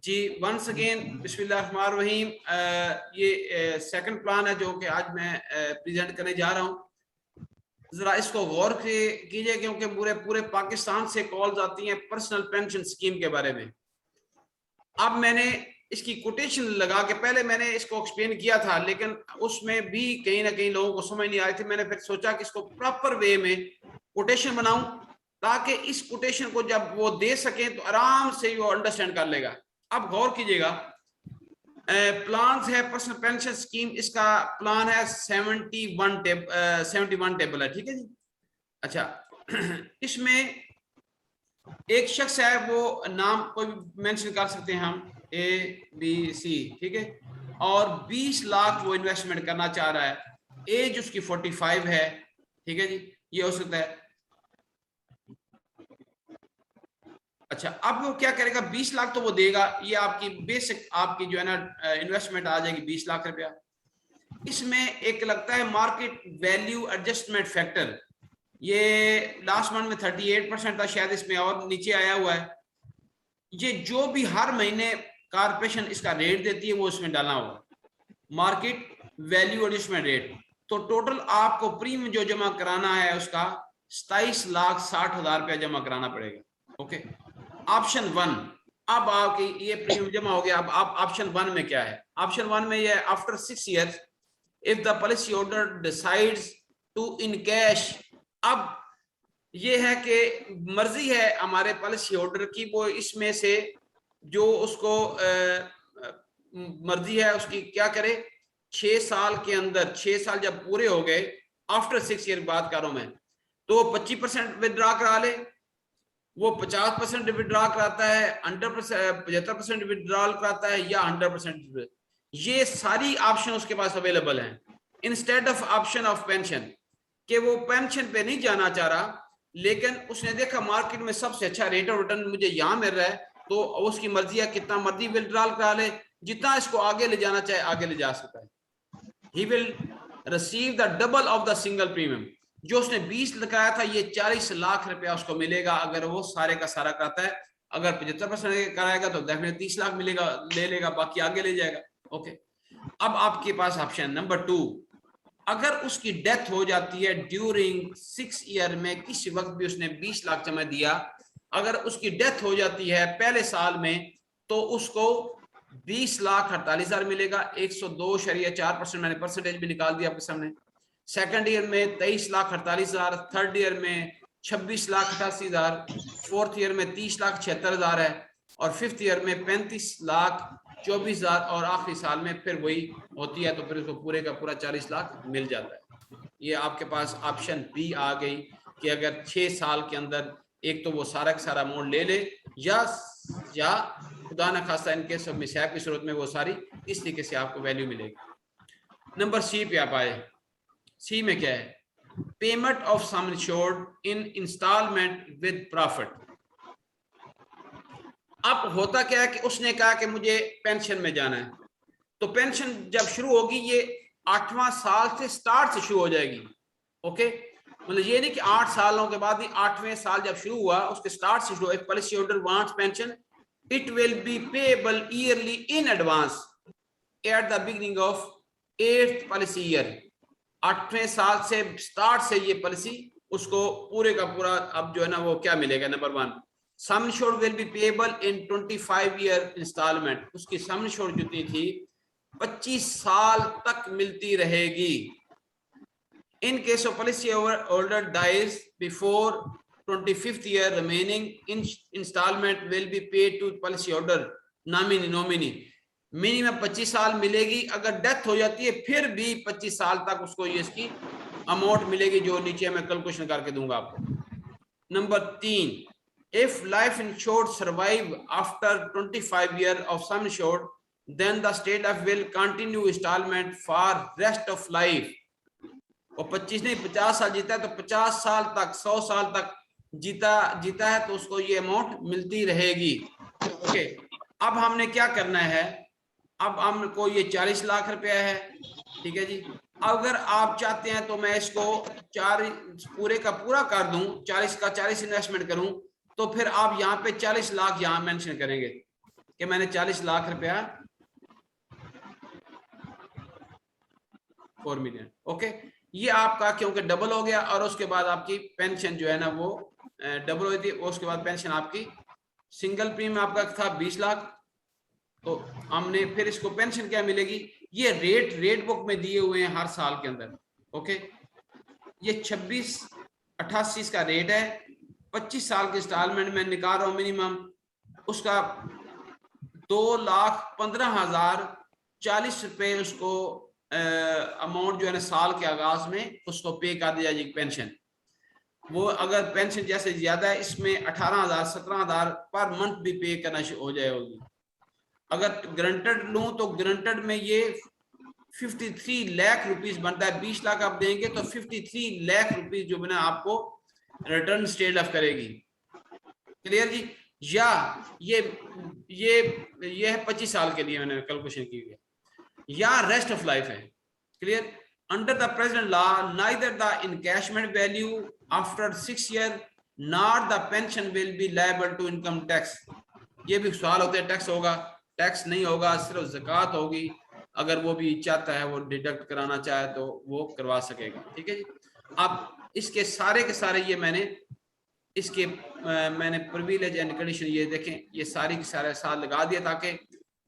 जी once again बिस्मिल्लाहिर्रहमानिर्रहीम। ये second plan है जो कि आज मैं प्रेजेंट करने जा रहा हूँ। जरा इसको गौर कीजिए क्योंकि पूरे पूरे पाकिस्तान से कॉल्स आती हैं पर्सनल पेंशन स्कीम के बारे में। अब मैंने इसकी कोटेशन लगा के पहले मैंने इसको एक्सप्लेन किया था, लेकिन उसमें भी कहीं ना कहीं लोगों को समझ नहीं आ रही थी। मैंने फिर सोचा कि इसको प्रॉपर वे में कोटेशन बनाऊं ताकि इस कोटेशन को जब वो दे सकें तो आराम से वो अंडरस्टैंड कर लेगा। अब गौर कीजिएगा, प्लान है पर्सनल पेंशन स्कीम, इसका प्लान है 71 टेबल है, ठीक है जी। अच्छा इसमें एक शख्स है, वो नाम कोई मेंशन कर सकते हैं हम, ABC, ठीक है, और 20 लाख वो इन्वेस्टमेंट करना चाह रहा है। एज उसकी 45 है, ठीक है जी, ये हो सकता है। अच्छा अब वो क्या करेगा, 20 लाख तो वो देगा, ये आपकी बेसिक आपकी जो है ना इन्वेस्टमेंट आ जाएगी 20 लाख रुपया। इसमें एक लगता है मार्केट वैल्यू एडजस्टमेंट फैक्टर, ये लास्ट मंथ में 38% था शायद, इसमें और नीचे आया हुआ है। ये जो भी हर महीने कारपोरेशन इसका रेट देती है वो इसमें डालना होगा, मार्केट वैल्यू एडजस्टमेंट रेट। तो टोटल आपको प्रीमियम जो जमा कराना है उसका 27,60,000 रुपया जमा कराना पड़ेगा। ओके, ऑप्शन 1, अब आपकी ये प्रीमियम जमा हो गया। अब आप ऑप्शन 1 में क्या है, ऑप्शन 1 में ये after 6 years if the policy holder decides to encash. अब ये है कि मर्जी है हमारे पॉलिसी होल्डर की, वो इसमें से जो उसको मर्जी है उसकी क्या करे, 6 साल के अंदर, 6 साल जब पूरे हो गए, आफ्टर 6 year बात कर रहा हूं मैं, तो 25% विड्रॉ करा ले, वो 50% विड्रॉ कराता है, 75% विड्रॉल कराता है, या 100%। ये सारी ऑप्शन उसके पास अवेलेबल हैं। Instead of option of pension, कि वो पेंशन पे नहीं जाना चाह रहा, लेकिन उसने देखा मार्केट में सबसे अच्छा रेट ऑफ रिटर्न मुझे यहाँ मिल रहा है, तो उसकी मर्जी है कितना मर्जी विड्रॉल करा ले, जितना इसको आगे ले जाना चाहे आगे ले जा सकता है। He will receive the double of the single premium. जो उसने 20 लगाया था, ये 40 लाख रुपया उसको मिलेगा अगर वो सारे का सारा कराता है। अगर 75% कराएगा तो डेफिनेटली 30 लाख मिलेगा, ले लेगा, बाकी आगे ले जाएगा। ओके, अब आपके पास ऑप्शन नंबर 2, अगर उसकी डेथ हो जाती है ड्यूरिंग 6 year में, किसी वक्त भी उसने 20 लाख जमा दिया, अगर उसकी डेथ हो जाती है पहले साल में, तो उसको 20,48,000 मिलेगा, 102.4%। मैंने परसेंटेज भी निकाल दिया आपके सामने। सेकंड ईयर में 23,48,000, थर्ड ईयर में 26,88,000, फोर्थ ईयर में 30,76,000 है, और फिफ्थ ईयर में 35,24,000, और आखिरी साल में फिर वही होती है, तो फिर उसको पूरे का पूरा 40 लाख मिल जाता है। ये आपके पास ऑप्शन बी आ गई कि अगर 6 साल के अंदर एक तो वो सारा का सारा अमाउंट ले ले, या खुदा न खास्ता इनके सब मिसहैप की सूरत में वो सारी इस तरीके से आपको वैल्यू मिलेगी। नंबर सी पे आप आए। सी में क्या है, payment of sum insured in installment with profit. अब होता क्या है कि उसने कहा कि मुझे पेंशन में जाना है, तो पेंशन जब शुरू होगी ये 8वां साल से स्टार्ट से शुरू हो जाएगी। ओके, मतलब ये नहीं कि 8 सालों के बाद ही 8वें साल जब शुरू हुआ उसके स्टार्ट से शुरू। Policy holder wants pension, it will be payable yearly in advance at the beginning of 8th policy year. 8वें साल से स्टार्ट से ये पॉलिसी उसको पूरे का पूरा अब जो है ना वो क्या मिलेगा, number 1, sum insured will be payable in 25 year installment. उसकी सम इंश्योर्ड जितनी थी 25 साल तक मिलती रहेगी। In case of policy holder dies before 25th year, remaining installment will be paid to policy holder nominee. Minimum 25 साल मिलेगी, अगर डेथ हो जाती है फिर भी 25 साल तक उसको ये इसकी अमाउंट मिलेगी, जो नीचे मैं कैलकुलेशन करके दूंगा आपको। Number 3, if life insured survive after 25 year of sum insured, then the state life will continue installment for rest of life। और 25 नहीं 50 साल जीता है तो 50 साल तक, 100 साल तक जीता है तो उसको ये अमाउंट मिलती रहेगी। ओके, अब हमने क्या करना है, अब हमको ये 40 लाख रुपया है, ठीक है जी। अगर आप चाहते हैं तो मैं इसको 4 पूरे का पूरा कर दूं, 40 का 40 इन्वेस्टमेंट करूं, तो फिर आप यहाँ पे 40 लाख यहाँ मेंशन करेंगे। कि मैंने 40 लाख रुपया 4 मिलियन, ओके, ये आपका क्योंकि डबल हो गया और उसके बाद आपकी पेंशन जो है ना वो डबल हुई थी, उसके बाद पेंशन आपकी सिंगल प्रीमियम आपका था 20 लाख, तो हमने फिर इसको पेंशन क्या मिलेगी, ये रेट बुक में दिए हुए हैं हर साल के अंदर, ओके, ये 2688 का रेट है, 25 साल के इंस्टॉलमेंट में निकाल रहा हूं मिनिमम, उसका 2,15,040 रुपए उसको अमाउंट जो है ना साल के आगाज में उसको पे कर दिया जाएगी पेंशन। वो अगर पेंशन जैसे ज्यादा है इसमें 18,000 17,000 पर मंथ भी पे करना हो जाएगी। अगर ग्रंटेड लूं तो ग्रंटेड में ये 53 लाख रुपीस बनता है, 20 लाख आप देंगे तो 53 लाख रुपीस जो बना आपको रिटर्न स्टेट ऑफ करेगी। क्लियर जी? या ये है 25 साल के लिए मैंने कैलकुलेशन की हुई है, या रेस्ट ऑफ लाइफ है। Clear? Under the present law neither the encashment value after 6 year not the pension will be liable to income tax. ये भी सवाल होते हैं, टैक्स होगा, टैक्स नहीं होगा, सिर्फ ज़कात होगी। अगर वो भी चाहता है वो डिडक्ट कराना चाहे तो वो करवा सकेगा। ठीक है जी? अब इसके सारे के सारे ये मैंने प्रिविलेज एंड कंडीशन ये देखें, ये सारी के सारे साथ लगा दिया ताकि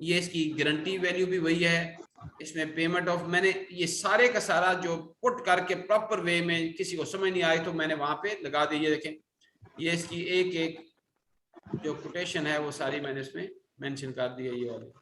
ये इसकी गारंटी वैल्यू भी वही है, इसमें पेमेंट ऑफ मैंने ये सारे का सारा जो पुट करके प्रॉपर वे में किसी को समझ नहीं आई तो मैंने वहां पे लगा दी। ये देखें, ये इसकी एक एक जो कोटेशन है वो सारी मैंने इसमें मेंशन कर दी है। ये वाली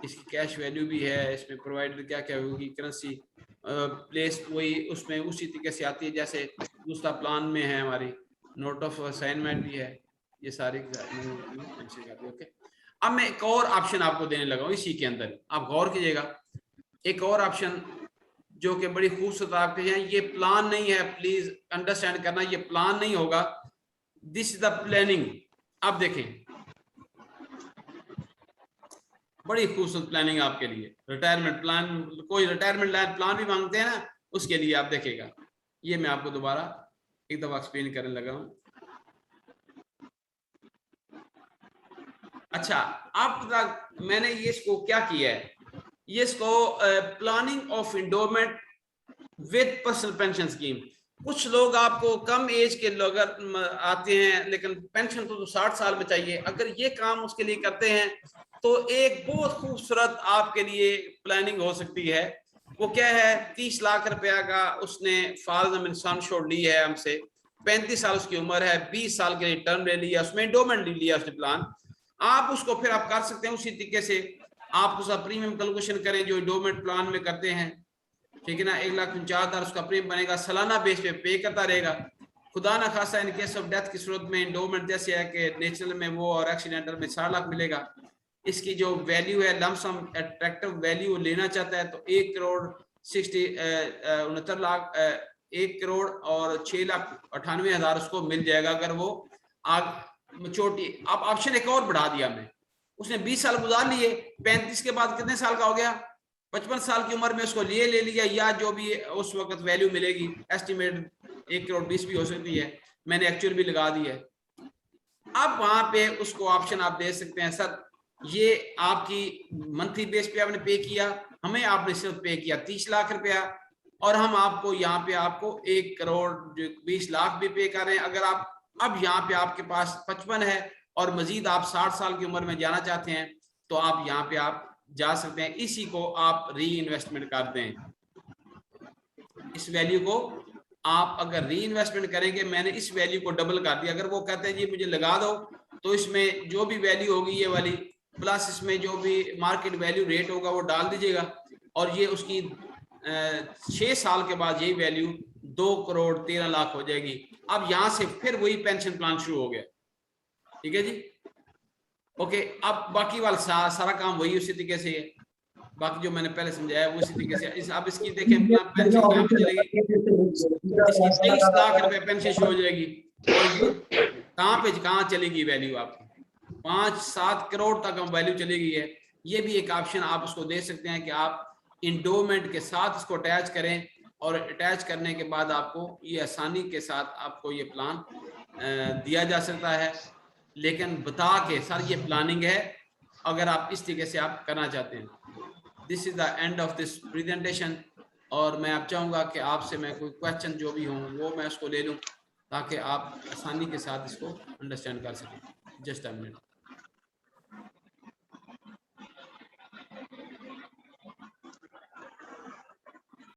इसकी कैश वैल्यू भी है, इसमें प्रोवाइडेड क्या क्या होगी, करेंसी प्लेस वही उसमें उसी तरीके से आती है जैसे दूसरा प्लान में है, हमारी नोट ऑफ असाइनमेंट भी है, ये सारी मेंशन कर दी। ओके, अब मैं एक और ऑप्शन आपको देने लगा हूँ इसी के अंदर, आप गौर कीजिएगा। एक और ऑप्शन जो कि बड़ी खूबसूरत आपके हैं, ये प्लान नहीं है, प्लीज अंडरस्टैंड करना, ये प्लान नहीं होगा, दिस इज द प्लानिंग। अब देखें, बड़ी खूबसूरत प्लानिंग आपके लिए, रिटायरमेंट प्लान, कोई रिटायरमेंट प्लान भी मांगते हैं ना, उसके लिए आप देखेगा। ये मैं आपको दोबारा एक दफा एक्सप्लेन करने लगा हूं। अच्छा, अब तक मैंने ये इसको क्या किया है, ये इसको planning of endowment with personal pension scheme. कुछ लोग आपको कम एज के लोग आते हैं लेकिन पेंशन तो 60 साल में चाहिए, अगर ये काम उसके लिए करते हैं तो एक बहुत खूबसूरत आपके लिए प्लानिंग हो सकती है। वो क्या है, 30 लाख रुपया का उसने फार्म इंसान छोड़ ली है हमसे, 35 साल उसकी उम्र है, 20 साल के लिए टर्म ले लिया, उसमें इंडोमेंट ले लिया उसने प्लान। आप उसको फिर आप कर सकते हैं उसी तरीके से, आप उसका प्रीमियम कैलकुलेशन करें जो इंडोमेंट प्लान में करते हैं, ठीक है ना, 1,49,000 उसका प्रीमियम बनेगा, सालाना बेस पे करता रहेगा। खुदा ना खासा इन केस ऑफ डेथ की सूरत में इंडोमेंट जैसे है कि नेचुरल में वो और एक्सीडेंटल में 60 लाख मिलेगा। इसकी जो वैल्यू है लमसम अट्रैक्टिव वैल्यू लेना चाहता है तो 1,69,00,000 लाख 1,06,98,000 उसको मिल जाएगा अगर वो छोटी। अब ऑप्शन एक और बढ़ा दिया मैं, उसने 20 साल गुजार लिए, 35 के बाद कितने साल का हो गया, 55 साल की उम्र में उसको ले लिया, या जो भी उस वक्त वैल्यू मिलेगी एस्टिमेट 1,20,00,000 भी हो सकती है, मैंने एक्चुअल भी लगा दी है। अब वहां पे उसको ऑप्शन आप दे सकते हैं, सर ये आपकी मंथली बेस पे आपने पे किया, हमें आपने सिर्फ पे किया 30 लाख रुपया, और हम आपको यहाँ पे आपको 1,20 लाख भी पे कर रहे हैं। अगर आप अब यहाँ पे आपके पास 55 है और मजीद आप 60 साल की उम्र में जाना चाहते हैं तो आप यहाँ पे आप जा सकते हैं, इसी को आप री इन्वेस्टमेंट कर दें। इस वैल्यू को आप अगर री इन्वेस्टमेंट करेंगे, मैंने इस वैल्यू को डबल कर दिया, अगर वो कहते हैं जी मुझे लगा दो तो इसमें जो भी वैल्यू होगी ये वाली प्लस इसमें जो भी मार्केट वैल्यू रेट होगा वो डाल दीजिएगा, और ये उसकी 6 साल के बाद यही वैल्यू 2,13 लाख हो जाएगी। अब यहां से फिर वही पेंशन प्लान शुरू हो गया। ठीक है जी, ओके। अब बाकी वाला सारा काम वही उसी तरीके से है, बाकी जो मैंने पहले समझाया उसी तरीके से। अब इसकी देखें पेंशन कहाँ पे चलेगी, इसकी 23 लाख रुपए पेंशन शुरू हो जाएगी, और कहाँ चलेगी वैल्यू आपकी 5-7 करोड़ तक वैल्यू चली गई है। ये भी एक ऑप्शन आप उसको दे सकते हैं कि आप इंडोमेंट के साथ इसको अटैच करें, और अटैच करने के बाद आपको ये आसानी के साथ आपको ये प्लान दिया जा सकता है, लेकिन बता के सर ये प्लानिंग है, अगर आप इस तरीके से आप करना चाहते हैं। This is the end of this presentation. और मैं आप चाहूंगा कि आपसे मैं कोई क्वेश्चन जो भी हों वो मैं उसको ले लूं, ताकि आप आसानी के साथ इसको अंडरस्टैंड कर सकें। Just a minute.